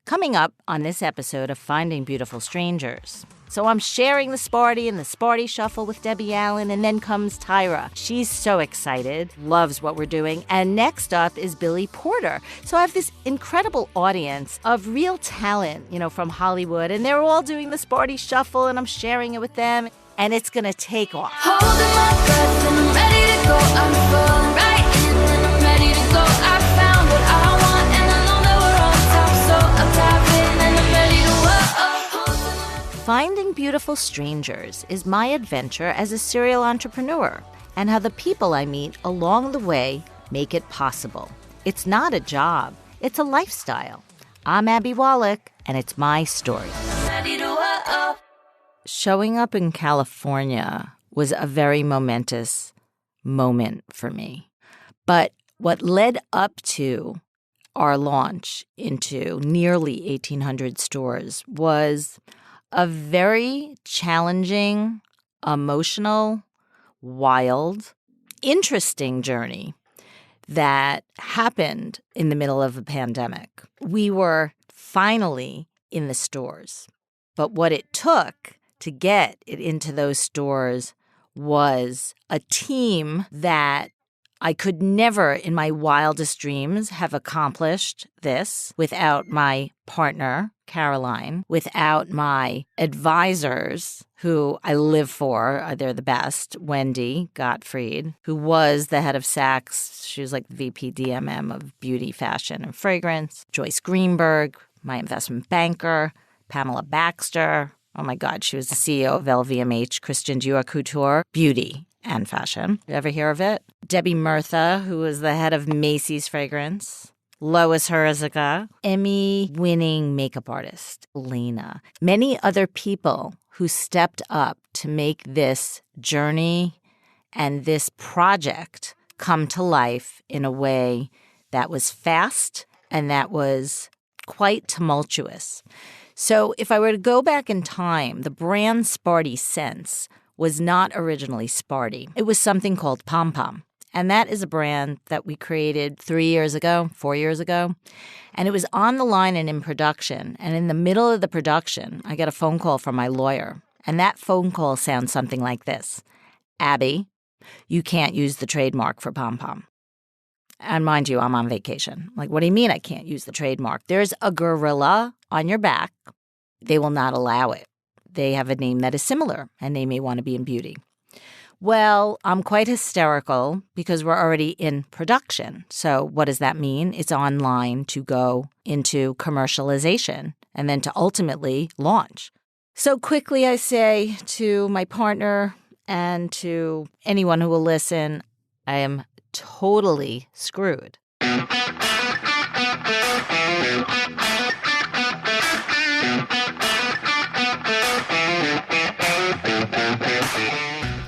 Coming up on this episode of Finding Beautiful Strangers. So I'm sharing the Sparti and the Sparti Shuffle with Debbie Allen, and then comes Tyra. She's so excited, loves what we're doing. And next up is Billy Porter. So I have this incredible audience of real talent, from Hollywood, and they're all doing the Sparti Shuffle, and I'm sharing it with them, and it's going to take off. Holding my breath and I'm ready to go. I'm falling right in and I'm ready to go. I found what I want and I know that we're on top, so I'll tap in and I'm ready to whoa. Finding Beautiful Strangers is my adventure as a serial entrepreneur and how the people I meet along the way make it possible. It's not a job, it's a lifestyle. I'm Abby Wallach, and it's my story. I'm ready to whoa. Showing up in California was a very momentous moment for me. But what led up to our launch into nearly 1,800 stores was a very challenging, emotional, wild, interesting journey that happened in the middle of a pandemic. We were finally in the stores, but what it took to get it into those stores was a team that I could never in my wildest dreams have accomplished this without my partner, Caroline, without my advisors, who I live for. They're the best. Wendy Gottfried, who was the head of Saks. She was like the VP DMM of beauty, fashion, and fragrance. Joyce Greenberg, my investment banker. Pamela Baxter. Oh my God, she was the CEO of LVMH, Christian Dior Couture, beauty and fashion. You ever hear of it? Debbie Murtha, who was the head of Macy's fragrance. Lois Herziga, Emmy-winning makeup artist. Lena. Many other people who stepped up to make this journey and this project come to life in a way that was fast and that was quite tumultuous. So if I were to go back in time, the brand Sparti Sense was not originally Sparti. It was something called Pom Pom. And that is a brand that we created 4 years ago. And it was on the line and in production. And in the middle of the production, I got a phone call from my lawyer. And that phone call sounds something like this. Abby, you can't use the trademark for Pom Pom. And mind you, I'm on vacation. Like, what do you mean I can't use the trademark? There's a gorilla on your back. They will not allow it. They have a name that is similar, and they may want to be in beauty. Well, I'm quite hysterical because we're already in production. So what does that mean? It's online to go into commercialization and then to ultimately launch. So quickly I say to my partner and to anyone who will listen, I am totally screwed.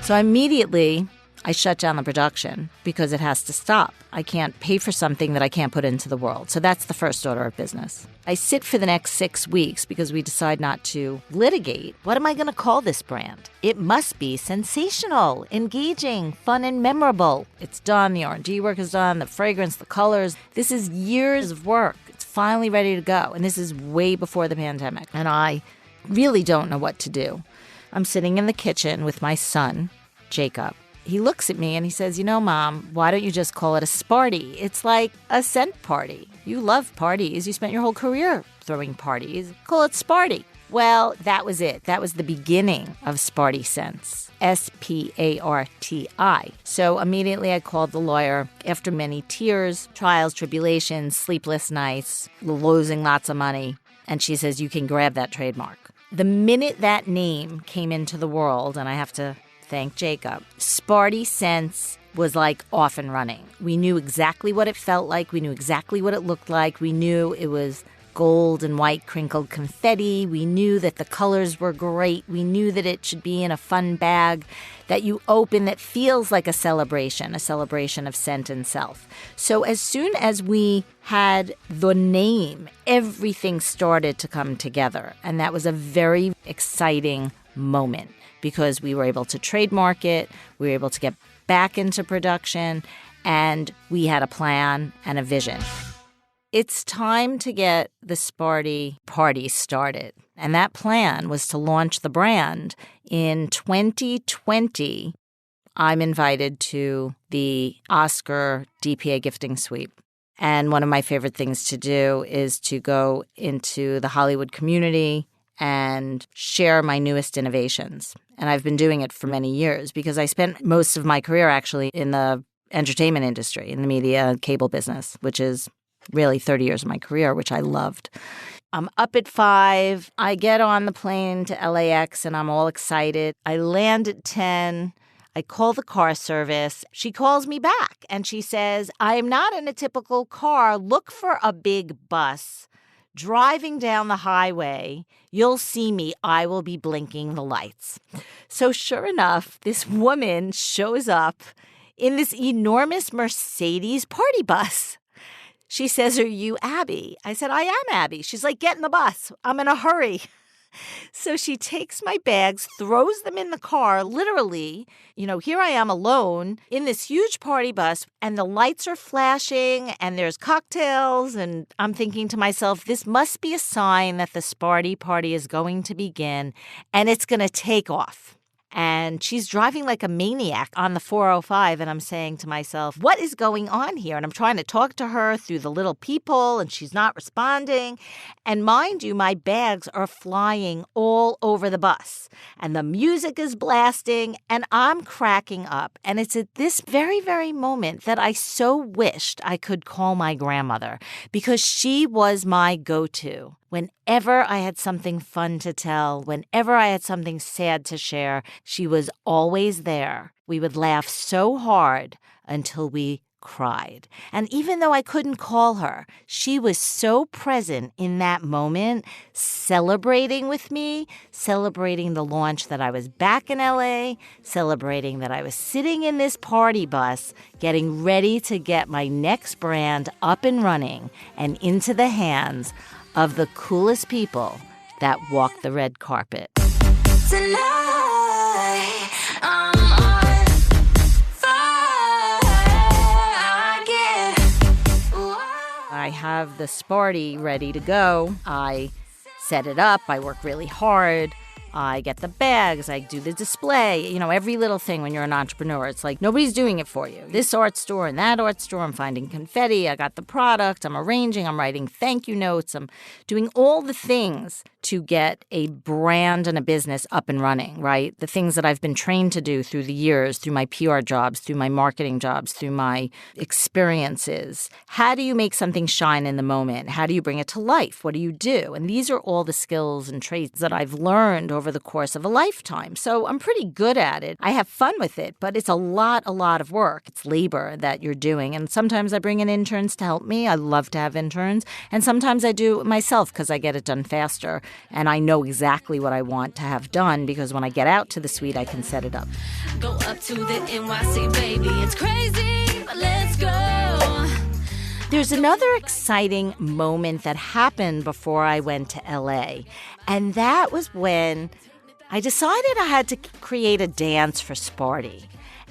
So immediately, I shut down the production because it has to stop. I can't pay for something that I can't put into the world. So that's the first order of business. I sit for the next 6 weeks because we decide not to litigate. What am I going to call this brand? It must be sensational, engaging, fun, and memorable. It's done. The R&D work is done. The fragrance, the colors. This is years of work. It's finally ready to go. And this is way before the pandemic. And I really don't know what to do. I'm sitting in the kitchen with my son, Jacob. He looks at me and he says, Mom, why don't you just call it a Sparti? It's like a scent party. You love parties. You spent your whole career throwing parties. Call it Sparti. Well, that was it. That was the beginning of Sparti Sense. Sparti. So immediately I called the lawyer after many tears, trials, tribulations, sleepless nights, losing lots of money. And she says, you can grab that trademark. The minute that name came into the world, and I have to thank Jacob, Sparti Sense was like off and running. We knew exactly what it felt like. We knew exactly what it looked like. We knew it was gold and white crinkled confetti. We knew that the colors were great. We knew that it should be in a fun bag that you open that feels like a celebration of scent and self. So as soon as we had the name, everything started to come together. And that was a very exciting moment because we were able to trademark it. We were able to get back into production, and we had a plan and a vision. it's time to get the Sparti Party started. And that plan was to launch the brand in 2020. I'm invited to the Oscar DPA gifting suite. And one of my favorite things to do is to go into the Hollywood community and share my newest innovations. And I've been doing it for many years because I spent most of my career actually in the entertainment industry, in the media cable business, which is really 30 years of my career, which I loved. I'm up at 5. I get on the plane to LAX and I'm all excited. I land at 10. I call the car service. She calls me back and she says, I am not in a typical car. Look for a big bus. Driving down the highway, you'll see me. I will be blinking the lights. So sure enough, this woman shows up in this enormous Mercedes party bus. She says, are you Abby? I said, I am Abby. She's like, get in the bus. I'm in a hurry. So she takes my bags, throws them in the car, literally, here I am alone in this huge party bus, and the lights are flashing, and there's cocktails, and I'm thinking to myself, this must be a sign that the Sparti Party is going to begin, and it's going to take off. And she's driving like a maniac on the 405. And I'm saying to myself, what is going on here? And I'm trying to talk to her through the little peephole and she's not responding. And mind you, my bags are flying all over the bus and the music is blasting and I'm cracking up. And it's at this very, very moment that I so wished I could call my grandmother because she was my go-to. Whenever I had something fun to tell, whenever I had something sad to share, she was always there. We would laugh so hard until we cried. And even though I couldn't call her, she was so present in that moment, celebrating with me, celebrating the launch that I was back in LA, celebrating that I was sitting in this party bus, getting ready to get my next brand up and running and into the hands of the coolest people that walk the red carpet. Tonight, I'm on fire. I have the Sparti ready to go. I set it up. I work really hard. I get the bags, I do the display, every little thing when you're an entrepreneur. It's like nobody's doing it for you. This art store and that art store, I'm finding confetti, I got the product, I'm arranging, I'm writing thank you notes, I'm doing all the things to get a brand and a business up and running, right? The things that I've been trained to do through the years, through my PR jobs, through my marketing jobs, through my experiences. How do you make something shine in the moment? How do you bring it to life? What do you do? And these are all the skills and traits that I've learned over the course of a lifetime. So I'm pretty good at it. I have fun with it, but it's a lot of work. It's labor that you're doing. And sometimes I bring in interns to help me. I love to have interns. And sometimes I do it myself because I get it done faster. And I know exactly what I want to have done because when I get out to the suite, I can set it up. Go up to the NYC, baby. It's crazy, but let's go. There's another exciting moment that happened before I went to LA. And that was when I decided I had to create a dance for Sparti.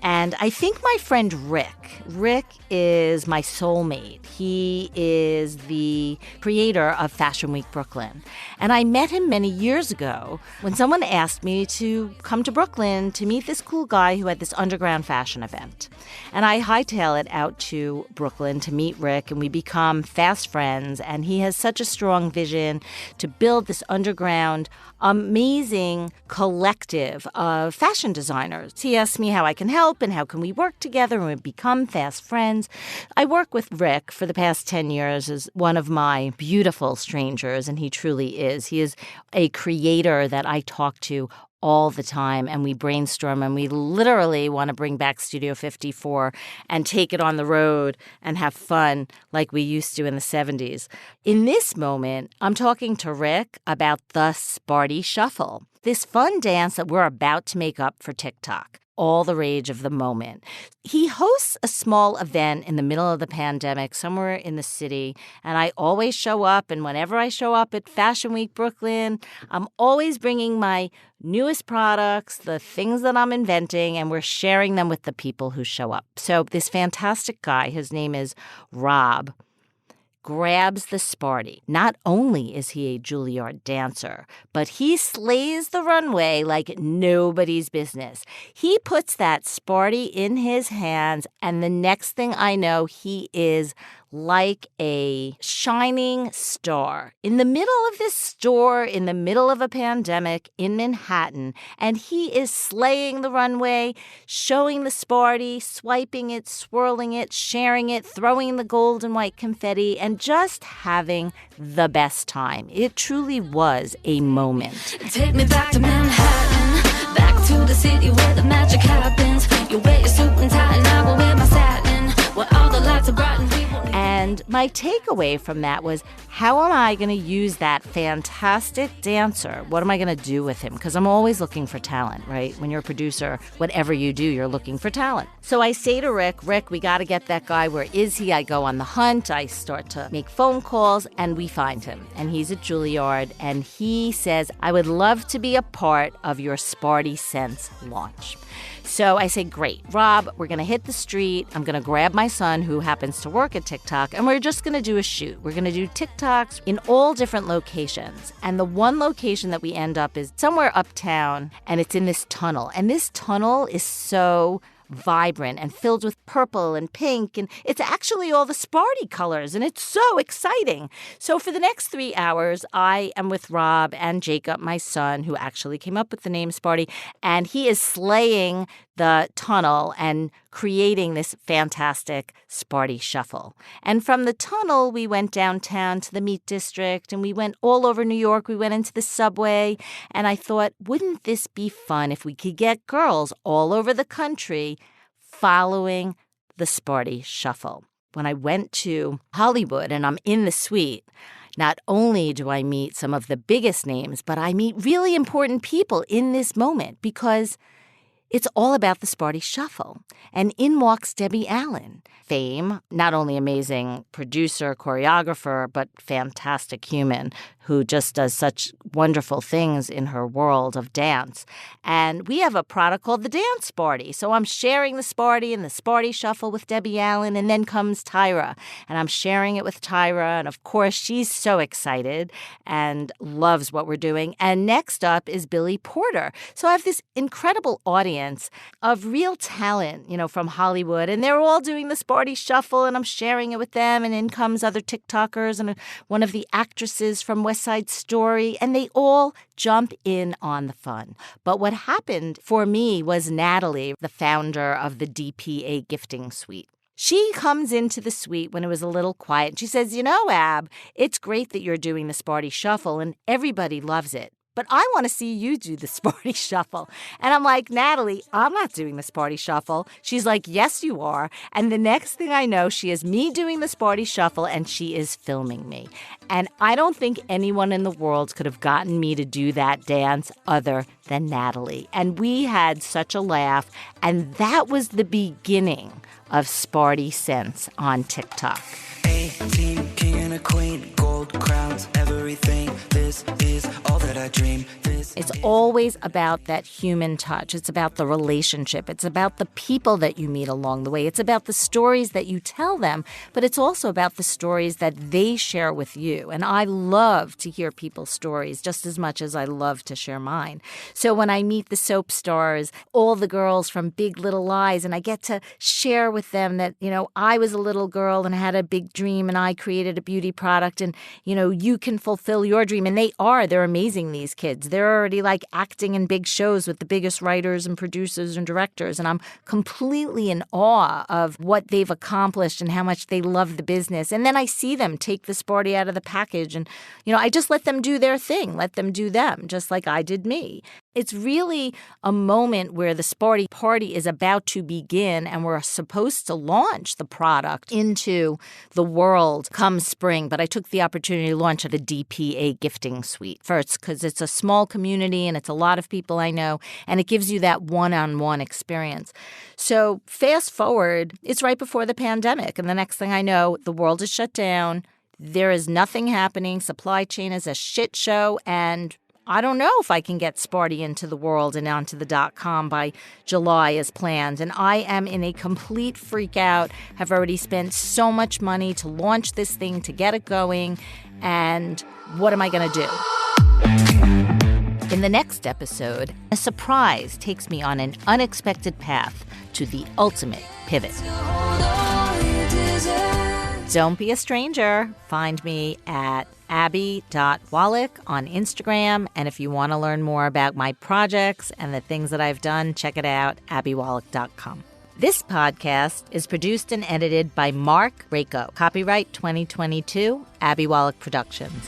And I think my friend Rick is my soulmate. He is the creator of Fashion Week Brooklyn. And I met him many years ago when someone asked me to come to Brooklyn to meet this cool guy who had this underground fashion event. And I hightail it out to Brooklyn to meet Rick, and we become fast friends. And he has such a strong vision to build this underground, amazing collective of fashion designers. He asked me how I can help and how can we work together, and we become fast friends. I work with Rick for the past 10 years as one of my beautiful strangers, and he truly is. He is a creator that I talk to all the time, and we brainstorm, and we literally want to bring back Studio 54 and take it on the road and have fun like we used to in the 70s. In this moment, I'm talking to Rick about the Sparti Shuffle, this fun dance that we're about to make up for TikTok. All the rage of the moment. He hosts a small event in the middle of the pandemic somewhere in the city, and I always show up, and whenever I show up at Fashion Week Brooklyn, I'm always bringing my newest products, the things that I'm inventing, and we're sharing them with the people who show up. So this fantastic guy, his name is Rob, grabs the Sparti. Not only is he a Juilliard dancer, but he slays the runway like nobody's business. He puts that Sparti in his hands, and the next thing I know, he is like a shining star in the middle of this store, in the middle of a pandemic in Manhattan, and he is slaying the runway, showing the Sparti, swiping it, swirling it, sharing it, throwing the gold and white confetti, and just having the best time. It truly was a moment. Take me back to Manhattan, back to the city where the magic happens. You wear your suit and tie and I will wear my satin, where all the lights are bright and we won't. And my takeaway from that was, how am I going to use that fantastic dancer? What am I going to do with him? Because I'm always looking for talent, right? When you're a producer, whatever you do, you're looking for talent. So I say to Rick, we got to get that guy. Where is he? I go on the hunt. I start to make phone calls, and we find him. And he's at Juilliard, and he says, I would love to be a part of your Sparti Sense launch. So I say, great, Rob, we're going to hit the street. I'm going to grab my son, who happens to work at TikTok, and we're just going to do a shoot. We're going to do TikToks in all different locations. And the one location that we end up is somewhere uptown, and it's in this tunnel. And this tunnel is so vibrant and filled with purple and pink, and it's actually all the Sparti colors, and it's so exciting. So for the next 3 hours, I am with Rob and Jacob, my son, who actually came up with the name Sparti, and he is slaying the tunnel and creating this fantastic Sparti shuffle. And from the tunnel, we went downtown to the Meat District, and we went all over New York. We went into the subway, and I thought, wouldn't this be fun if we could get girls all over the country following the Sparti shuffle? When I went to Hollywood and I'm in the suite, not only do I meet some of the biggest names, but I meet really important people in this moment, because it's all about the Sparti Shuffle. And in walks Debbie Allen, fame, not only amazing producer, choreographer, but fantastic human who just does such wonderful things in her world of dance. And we have a product called the Dance Sparti. So I'm sharing the Sparti and the Sparti Shuffle with Debbie Allen, and then comes Tyra. And I'm sharing it with Tyra, and of course she's so excited and loves what we're doing. And next up is Billy Porter. So I have this incredible audience of real talent, from Hollywood, and they're all doing the Sparti Shuffle, and I'm sharing it with them, and in comes other TikTokers and one of the actresses from West Side Story, and they all jump in on the fun. But what happened for me was Natalie, the founder of the DPA gifting suite. She comes into the suite when it was a little quiet, and she says, Ab, it's great that you're doing the Sparti Shuffle, and everybody loves it. But I want to see you do the Sparti Shuffle. And I'm like, Natalie, I'm not doing the Sparti Shuffle. She's like, yes, you are. And the next thing I know, she is me doing the Sparti Shuffle, and she is filming me. And I don't think anyone in the world could have gotten me to do that dance other than Natalie. And we had such a laugh. And that was the beginning of Sparti Sense on TikTok. 18, king and a queen, gold crowns, everything. This is all that I dream. It's always about that human touch. It's about the relationship. It's about the people that you meet along the way. It's about the stories that you tell them, but it's also about the stories that they share with you. And I love to hear people's stories just as much as I love to share mine. So when I meet the soap stars, all the girls from Big Little Lies, and I get to share with them that, I was a little girl and had a big dream, and I created a beauty product, and, you can fulfill your dream. And they're amazing, these kids. They're already like acting in big shows with the biggest writers and producers and directors. And I'm completely in awe of what they've accomplished and how much they love the business. And then I see them take the Sparti out of the package, and, I just let them do their thing, let them do them, just like I did me. It's really a moment where the Sparti Party is about to begin, and we're supposed to launch the product into the world come spring. But I took the opportunity to launch at a DPA gifting suite first, because it's a small community and it's a lot of people I know, and it gives you that one-on-one experience. So fast forward, it's right before the pandemic, and the next thing I know, the world is shut down. There is nothing happening. Supply chain is a shit show, and I don't know if I can get Sparti into the world and onto the .com by July as planned. And I am in a complete freak out, have already spent so much money to launch this thing, to get it going. And what am I going to do? In the next episode, a surprise takes me on an unexpected path to the ultimate pivot. Don't be a stranger. Find me at abby.wallach on Instagram. And if you want to learn more about my projects and the things that I've done, check it out, abbywallach.com. This podcast is produced and edited by Mark Rako. Copyright 2022, Abby Wallach Productions.